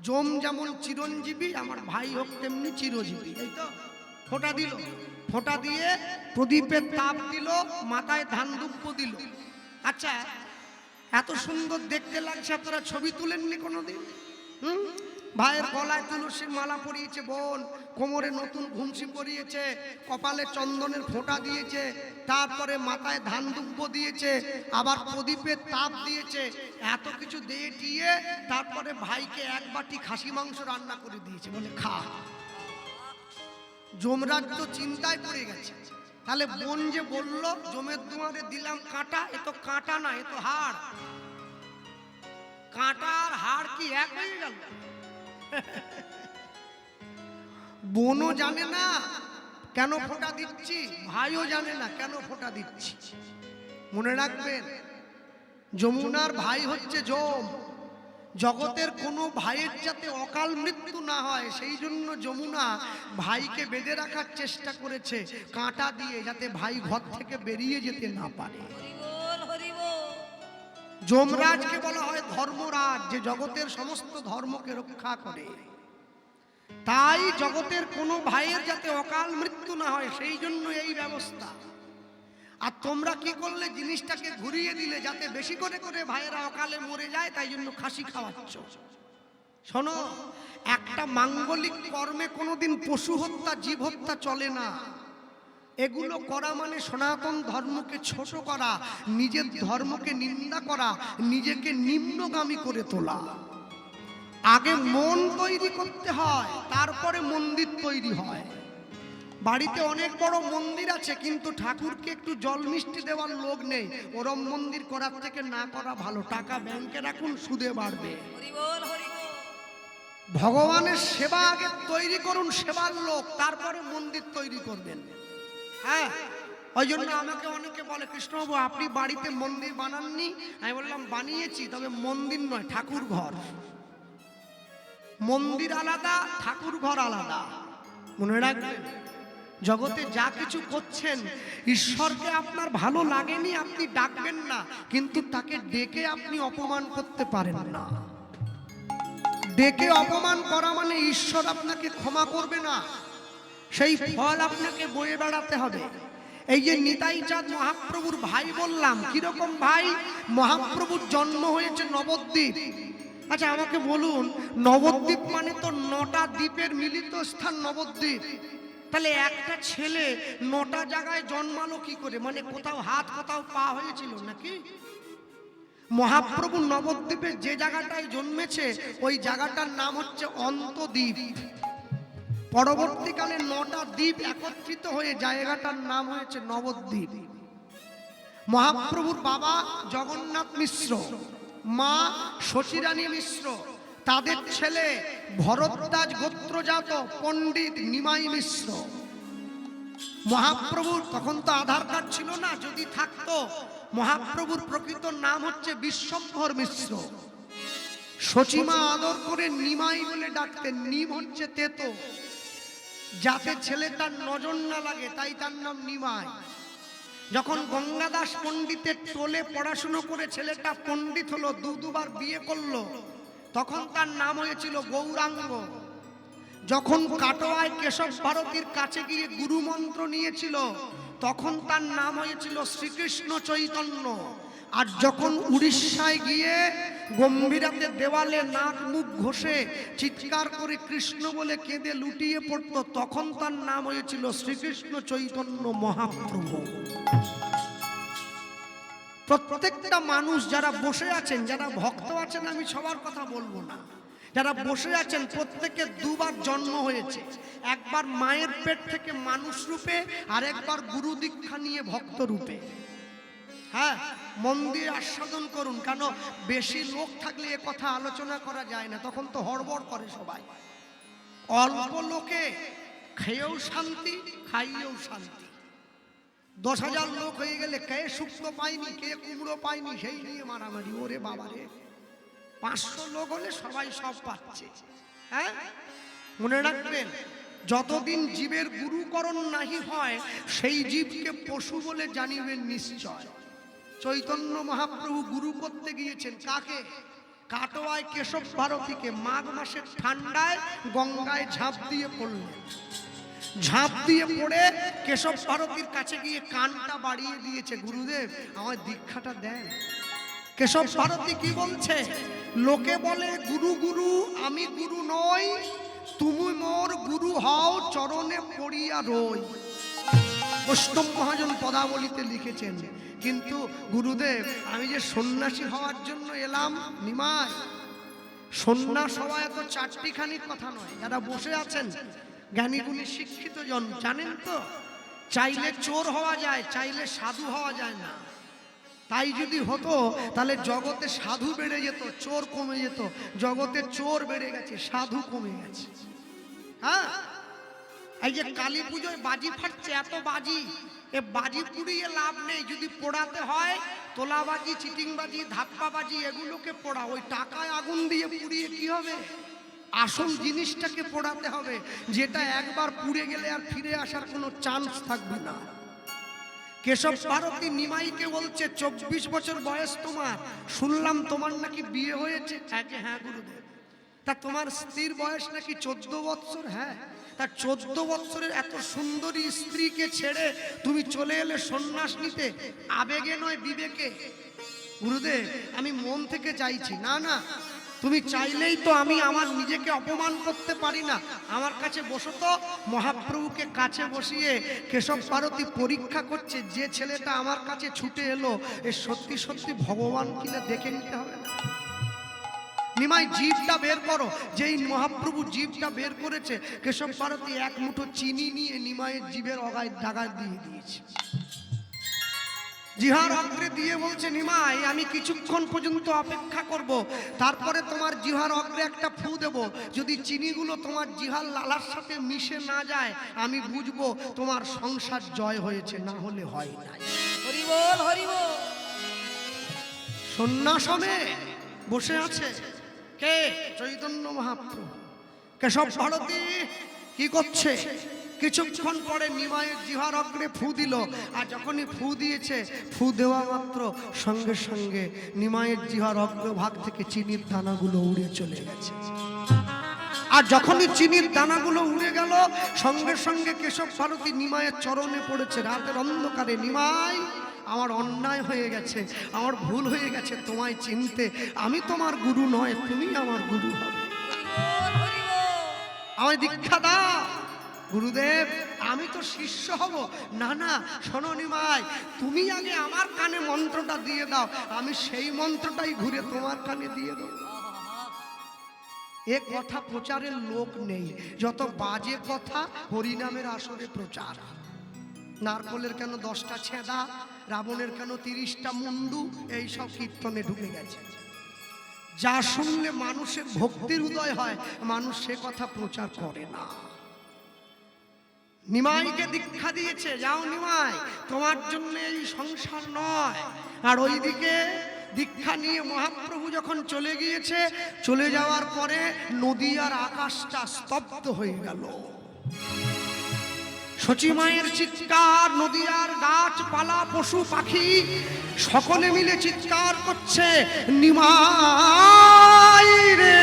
জম যেমন চিরঞ্জীবী, আমার ভাই হোক তেমনি চিরজীবী। এই তো ফোঁটা দিল, ফোঁটা দিয়ে প্রদীপের তাপ দিল, মাথায় ধান দুব্য দিল। আচ্ছা, এত সুন্দর দেখতে লাগছে, আপনারা ছবি তুলেননি কোনোদিন? ভাইয়ের গলায় তুলসীর মালা পরিয়েছে বোন, কোমরে নতুন ঘুমসি পরিয়েছে, কপালে চন্দনের ফোঁটা দিয়েছে, তারপরে মাথায় ধান দুব্য দিয়েছে, আবার প্রদীপের তাপ দিয়েছে। এত কিছু দিয়ে টিয়ে তারপরে ভাইকে এক বাটি খাসি মাংস রান্না করে দিয়েছে, বলে খা। যমরাজ তো চিন্তায় পড়ে গেছে। তাহলে বোন যে বলল জমের দুয়ারে দিলাম কাঁটা, এ তো কাঁটা না, এ তো হাড়। কাঁটা আর হাড় কি এক হয়ে গেল? বোনও জানে না কেন ফোঁটা দিচ্ছি, ভাইও জানে না কেন ফোঁটা দিচ্ছি। মনে রাখবেন, যমুনার ভাই হচ্ছে যম। জগতের কোনো ভাইয়ের যাতে অকাল মৃত্যু না হয় সেই জন্য যমুনা ভাইকে বেঁধে রাখার চেষ্টা করেছে কাঁটা দিয়ে, যাতে ভাই ঘর থেকে বেরিয়ে যেতে না পারে। যমরাজকে বলা হয় ধর্মরাজ, যে জগতের সমস্ত ধর্মকে রক্ষা করে। তাই জগতের কোনো ভাইয়ের যাতে অকাল মৃত্যু না হয় সেই জন্য এই ব্যবস্থা। আর তোমরা কি করলে? জিনিসটাকে ঘুরিয়ে দিলে যাতে বেশি করে করে ভাইয়েরা অকালে মরে যায়, তাই জন্য খাসি খাওয়াচ্ছ। শোনো, একটা মাঙ্গলিক কর্মে কোনোদিন পশু হত্যা জীব হত্যা চলে না। এগুলো করা মানে সনাতন ধর্মকে ছোট করা, নিজের ধর্মকে নিন্দা করা, নিজেকে নিম্নগামী করে তোলা। আগে মন তৈরি করতে হয়, তারপরে মন্দির তৈরি হয়। বাড়িতে অনেক বড় মন্দির আছে, কিন্তু ঠাকুরকে একটু জল মিষ্টি দেওয়ার লোক নেই। ওরম মন্দির করার থেকে না করা ভালো। টাকা ব্যাংকে রাখুন, সুদে বাড়বে। ভগবানের সেবা আগে তৈরি করুন, সেবার লোক, তারপরে মন্দির তৈরি করবেন। হ্যাঁ, ওই জন্য আমাকে অনেকে বলে, কৃষ্ণবাবু আপনি বাড়িতে মন্দির বানাননি? আমি বললাম বানিয়েছি, তবে মন্দির নয়, ঠাকুর ঘর। মন্দির আলাদা, ঠাকুর ঘর আলাদা। মনে রাখবেন, জগতে যা কিছু করছেন, ঈশ্বরকে আপনার ভালো লাগেনি আপনি ডাকবেন না, কিন্তু তাকে ডেকে আপনি অপমান করতে পারেন না। ডেকে অপমান করা মানে ঈশ্বর আপনাকে ক্ষমা করবে না, সেই ফল আপনাকে বয়ে বেড়াতে হবে। এই যে নিতাই চাঁদ মহাপ্রভুর ভাই বললাম, কিরকম ভাই? মহাপ্রভুর জন্ম হয়েছে নবদ্বীপ। আচ্ছা আমাকে বলুন, নবদ্বীপ মানে তো 9টা দ্বীপের মিলিত স্থান নবদ্বীপ। তাহলে একটা ছেলে 9টা জায়গায় জন্মালো কি করে? মানে কোথাও হাত কোথাও পা হয়েছিল নাকি? মহাপ্রভু নবদ্বীপে যে জায়গাটায় জন্মেছে ওই জায়গাটার নাম হচ্ছে অন্তদ্বীপ। পরবর্তীকালে 9টা দ্বীপ একত্রিত হয়ে জায়গাটার নাম হয়েছে নবদ্বীপ। মহাপ্রভুর বাবা জগন্নাথ মিশ্র, মা শচীরানী মিশ্র, তাদের ছেলে ভরদ্বাজ গোত্রজাত পণ্ডিত নিমাই মিশ্র। মহাপ্রভুর তখন তো আধার কার্ড ছিল না, যদি থাকতো মহাপ্রভুর প্রকৃত নাম হচ্ছে বিশ্বম্ভর মিশ্র। শচীমা আদর করে নিমাই বলে ডাকতেন। নিম হচ্ছে তেতো, যাতে ছেলেটার নজর না লাগে, তাই তার নাম নিমাই। যখন গঙ্গাদাস পণ্ডিতের টোলে পড়াশুনো করে ছেলেটা পণ্ডিত হলো, দুবার বিয়ে করলো, তখন তার নাম হয়েছিল গৌরাঙ্গ। যখন কাটোয়ায় কেশব ভারতীর কাছে গিয়ে গুরু মন্ত্র নিয়েছিল, তখন তার নাম হয়েছিল শ্রীকৃষ্ণ চৈতন্য। আর যখন উড়িষ্যায় গিয়ে গম্ভীরাতে দেওয়ালে নাক মুখ ঘষে চিৎকার করে কৃষ্ণ বলে কেঁদে লুটিয়ে পড়তো, তখন তার নাম হয়েছিল শ্রীকৃষ্ণ চৈতন্য মহাপ্রভু। প্রত্যেকটা মানুষ যারা বসে আছেন, যারা ভক্ত আছেন, আমি সবার কথা বলবো না, যারা বসে আছেন প্রত্যেকের দুবার জন্ম হয়েছে। একবার মায়ের পেট থেকে মানুষ রূপে, আর একবার গুরু দীক্ষা নিয়ে ভক্ত রূপে। হ্যাঁ, মন দিয়ে আস্বাদন করুন, কেন বেশি লোক থাকলে এ কথা আলোচনা করা যায় না, তখন তো হড়বড় করে সবাই। অল্প লোকে খেয়েও শান্তি, খাইয়েও শান্তি। 10,000 লোক হয়ে গেলে কে শুক্তো পায়নি, কে কুমড়ো পায়নি, সেই নিয়ে মারামারি। ওরে বাবারে, 500 লোক হলে সবাই সব পাচ্ছে। হ্যাঁ, মনে রাখবেন, যতদিন জীবের গুরুকরণ নাহি হয়, সেই জীবকে পশু বলে জানিবেন নিশ্চয়। চৈতন্য মহাপ্রভু গুরু করতে গিয়েছেন কাকে? কাটোয়ায় কেশব ভারতীকে। মাঘ মাসের ঠান্ডায় গঙ্গায় ঝাঁপ দিয়ে পড়লেন। ঝাঁপ দিয়ে পড়ে কেশব ভারতীর কাছে গিয়ে কানটা বাড়িয়ে দিয়েছে, গুরুদেব আমার দীক্ষাটা দেন। কেশব ভারতী কি বলছে? লোকে বলে গুরু গুরু, আমি গুরু নই, তুমি মোর গুরু হও, চরণে পড়িয়া রই। বৈষ্ণব মহাজন পদাবলিতে লিখেছেন। কিন্তু গুরুদেব, আমি যে সন্ন্যাসী হওয়ার জন্য এলাম, নিমাই, সন্ন্যাস হওয়া এত চারটিখানি কথা নয়। যারা বসে আছেন জ্ঞানীগুণী শিক্ষিত জন, জানেন তো, চাইলে চোর হওয়া যায়, চাইলে সাধু হওয়া যায় না। তাই যদি হতো তাহলে জগতে সাধু বেড়ে যেত, চোর কমে যেত। জগতে চোর বেড়ে গেছে, সাধু কমে গেছে। হ্যাঁ, এই যে কালী পুজোয় বাজি ফাটছে, এত বাজি, এ বাজি পুড়িয়ে লাভ নেই। যদি পোড়াতে হয়, তোলাবাজি, চিটিংবাজি, ধাপ্পাবাজি, এগুলোকে পোড়া। ওই টাকায় আগুন দিয়ে পুড়িয়ে কি হবে? আসল জিনিসটাকে পোড়াতে হবে, যেটা একবার পুড়ে গেলে আর ফিরে আসার কোনো চান্স থাকবে না। কেশব ভারতী নিমাইকে বলছে, 24 বছর বয়স তোমার, শুনলাম তোমার নাকি বিয়ে হয়েছে। হ্যাঁ গুরুদেব। তা তোমার স্ত্রীর বয়স নাকি 14 বছর। হ্যাঁ, তা 14 বছরের এত সুন্দরী স্ত্রীকে ছেড়ে তুমি চলে এলে সন্ন্যাস নিতে, আবেগে নয় বিবেকে। গুরুদেব, আমি মন থেকে চাইছি। না না, তুমি চাইলেই তো আমি আমার নিজেকে অপমান করতে পারি না। আমার কাছে বসো তো। মহাপ্রভুকে কাছে বসিয়ে কেশব ভারতী পরীক্ষা করছে, যে ছেলেটা আমার কাছে ছুটে এলো, এ সত্যি সত্যি ভগবান কিনা দেখে নিতে হবে না। নিমাই, জিভটা বের করো। যেই মহাপ্রভু জিভটা বের করেছে, কেশব ভারতী এক মুঠো চিনি নিয়ে নিমাইয়ের জিভের অগায় দাগা দিয়ে দিয়েছে। জিহার অগ্রে দিয়ে বলছে, নিমাই আমি কিছুক্ষণ পর্যন্ত অপেক্ষা করব, তারপরে তোমার জিহার অগ্রে একটা ফু দেব। যদি চিনিগুলো তোমার জিহার লালার সাথে মিশে না যায়, আমি বুঝবো তোমার সংসার জয় হয়েছে, না হলে হয় না। হরি বল, হরি বল। সন্ন্যাসনে বসে আছে কে? চৈতন্য মহাপ্রভু। কেশব ভারতী কি করছে? কিছুক্ষণ পরে নিমাইয়ের জিহার অগ্রে ফু দিল, আর যখনই ফু দিয়েছে, ফু দেওয়া মাত্র সঙ্গে সঙ্গে নিমাইয়ের জিহার অগ্রভাগ থেকে চিনির দানাগুলো উড়ে চলে গেছে। আর যখনই চিনির দানাগুলো উড়ে গেল, সঙ্গে সঙ্গে কেশব ভারতী নিমাইয়ের চরণে পড়েছে রাতের অন্ধকারে। নিমাই, আমার অন্যায় হয়ে গেছে, আমার ভুল হয়ে গেছে তোমায় চিনতে। আমি তোমার গুরু নয়, তুমি আমার গুরু হবে। আমায় দীক্ষা দাও গুরুদেব, আমি তো শিষ্য হব। না না, শোনো নিমাই, তুমি আগে আমার কানে মন্ত্রটা দিয়ে দাও, আমি সেই মন্ত্রটাই ঘুরে তোমার কানে দিয়ে দেব। এ কথা প্রচারের লোক নেই, যত বাজে কথা হরিনামের আসরে প্রচার। নারকলের কেন 10টা ছেঁদা, রাবণের কেন 30টা মুন্ডু, এই সব কীর্তনে ঢুকে গেছে। যা শুনলে মানুষের ভক্তির উদয় হয়, মানুষ সে কথা প্রচার করে না। নিমাইকে দীক্ষা দিয়েছে, যাও নিমাই, তোমার জন্য এই সংসার নয়। আর ওইদিকে দীক্ষা নিয়ে মহাপ্রভু যখন চলে গিয়েছে, চলে যাওয়ার পরে নদী আর আকাশটা স্তব্ধ হয়ে গেল। সচিমায়ের চিৎকার, নদী আর গাছপালা পশু পাখি সকলে মিলে চিৎকার করছে, নিমাই রে,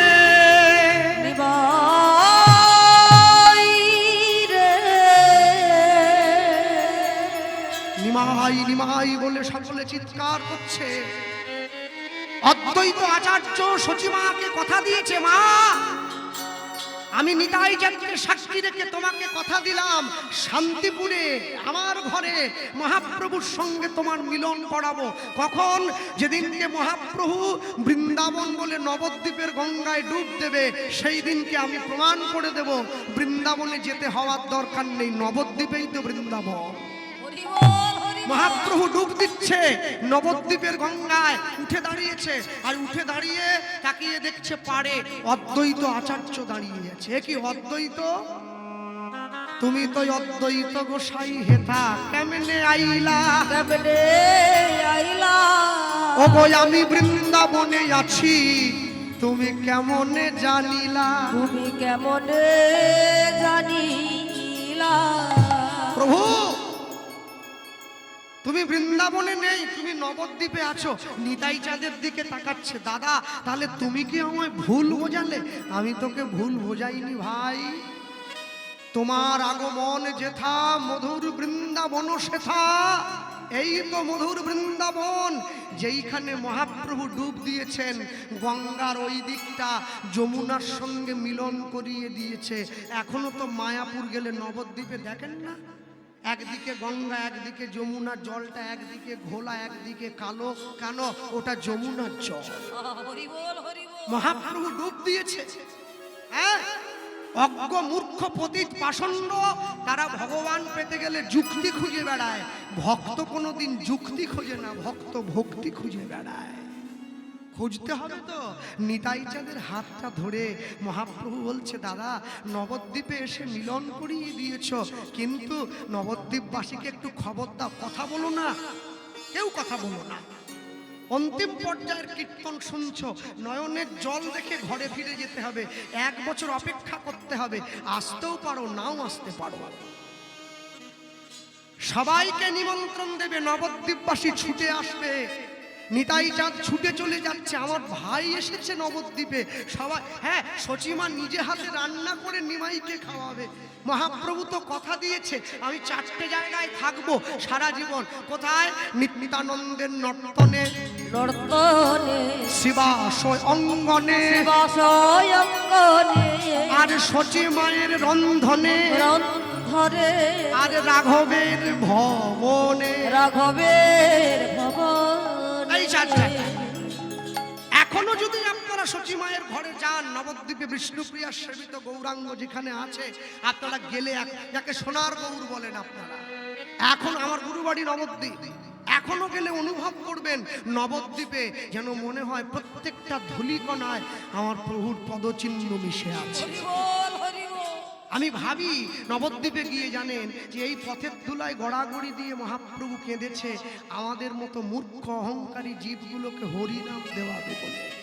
নিমাই নিমাই বলে সকলে চিৎকার করছে। অদ্বৈত আচার্য সচিমাকে কথা দিয়েছে, মা আমি নিতাই চাঁদকে সাক্ষী রেখে তোমাকে কথা দিলাম, শান্তিপুরে আমার ঘরে মহাপ্রভুর সঙ্গে তোমার মিলন করাবো। কখন? যেদিনকে মহাপ্রভু বৃন্দাবন বলে নবদ্বীপের গঙ্গায় ডুব দেবে, সেই দিনকে আমি প্রমাণ করে দেব বৃন্দাবনে যেতে হওয়ার দরকার নেই, নবদ্বীপেই তো বৃন্দাবন। মহাপ্রভু ডুব দিচ্ছে নবদ্বীপের গঙ্গায়, উঠে দাঁড়িয়েছে, আর উঠে দাঁড়িয়ে তাকিয়ে দেখছে পারে অদ্বৈত আচার্য দাঁড়িয়ে আছে। কি অদ্বৈত? তুমি তো অদ্বৈত গোসাই হেতা, কেমনে আইলা, কেমনে আইলা? ও গো আমি বৃন্দাবনে আছি, তুমি কেমনে জানিলা, তুমি কেমনে জানিলা? প্রভু তুমি বৃন্দাবনে নেই, তুমি নবদ্বীপে আছো। নিতাই চাঁদের দিকে তাকাচ্ছে, দাদা তাহলে তুমি কি আমায় ভুল বোঝালে? আমি তোকে ভুল বোঝাইনি ভাই, তোমার আগমন যেথা মধুর বৃন্দাবন সেথা। এই তো মধুর বৃন্দাবন, যেইখানে মহাপ্রভু ডুব দিয়েছেন, গঙ্গার ওই দিকটা যমুনার সঙ্গে মিলন করিয়ে দিয়েছে। এখনো তো মায়াপুর গেলে নবদ্বীপে দেখেন না, একদিকে গঙ্গা একদিকে যমুনা, জলটা একদিকে ঘোলা একদিকে কালো। কেন? ওটা যমুনার জল। মহাপ্রভু ডুব দিয়েছে। হ্যাঁ, অজ্ঞ মূর্খ পতিত পাষণ্ড তারা ভগবান পেতে গেলে যুক্তি খুঁজে বেড়ায়, ভক্ত কোনোদিন যুক্তি খোঁজে না, ভক্ত ভক্তি খুঁজে বেড়ায়। খুঁজতে হবে তো। নিতাই চাঁদের হাতটা ধরে মহাপ্রভু বলছে, দাদা নবদ্বীপে এসে মিলন করিয়ে দিয়েছ, কিন্তু নবদ্বীপবাসীকে একটু খবর দাও, কথা বলো না, কেউ কথা বলো না। অন্তিম পর্যায়ের কীর্তন শুনছো, নয়নের জল দেখে ঘরে ফিরে যেতে হবে, 1 বছর অপেক্ষা করতে হবে, আসতেও পারো নাও আসতে পারো। সবাইকে নিমন্ত্রণ দেবে, নবদ্বীপবাসী ছুটে আসবে। নিতাই চাঁদ ছুটে চলে যাচ্ছে, আমার ভাই এসেছে নবদ্বীপে। সবাই, হ্যাঁ, সচিমা নিজে হাতে রান্না করে নিমাইকে খাওয়াবে। মহাপ্রভু তো কথা দিয়েছে, আমি 4টে জায়গায় থাকবো সারা জীবন। কোথায়? নিত্যানন্দের নর্তনে, নর্তনে, শিবাশয় অঙ্গনে, শিবাশয় অঙ্গনে, আর সচিমায়ের রন্ধনে, রন্ধনে, আর রাঘবের ভবনে, রাঘবের ভবনে। এখনো যদি আপনারা সচিমায়ের ঘরে যান, নবদ্বীপে বিষ্ণুপ্রিয়ার সেবিত গৌরাঙ্গ যেখানে আছে, আপনারা গেলে যাকে সোনার গৌর বলেন আপনারা। এখন আমার গুরুবাড়ি নবদ্বীপ, এখনো গেলে অনুভব করবেন নবদ্বীপে যেন মনে হয় প্রত্যেকটা ধূলিকণায় আমার প্রভুর পদচিহ্ন মিশে আছে। হরি বল, হরি বল। আমি ভাবি নবদ্বীপে গিয়ে জানেন যে এই পথের ধুলায় গড়াগড়ি দিয়ে মহাপ্রভু কেঁদেছে আমাদের মতো মূর্খ অহংকারী জীবগুলোকে হরিনাম দেওয়াবে বলে।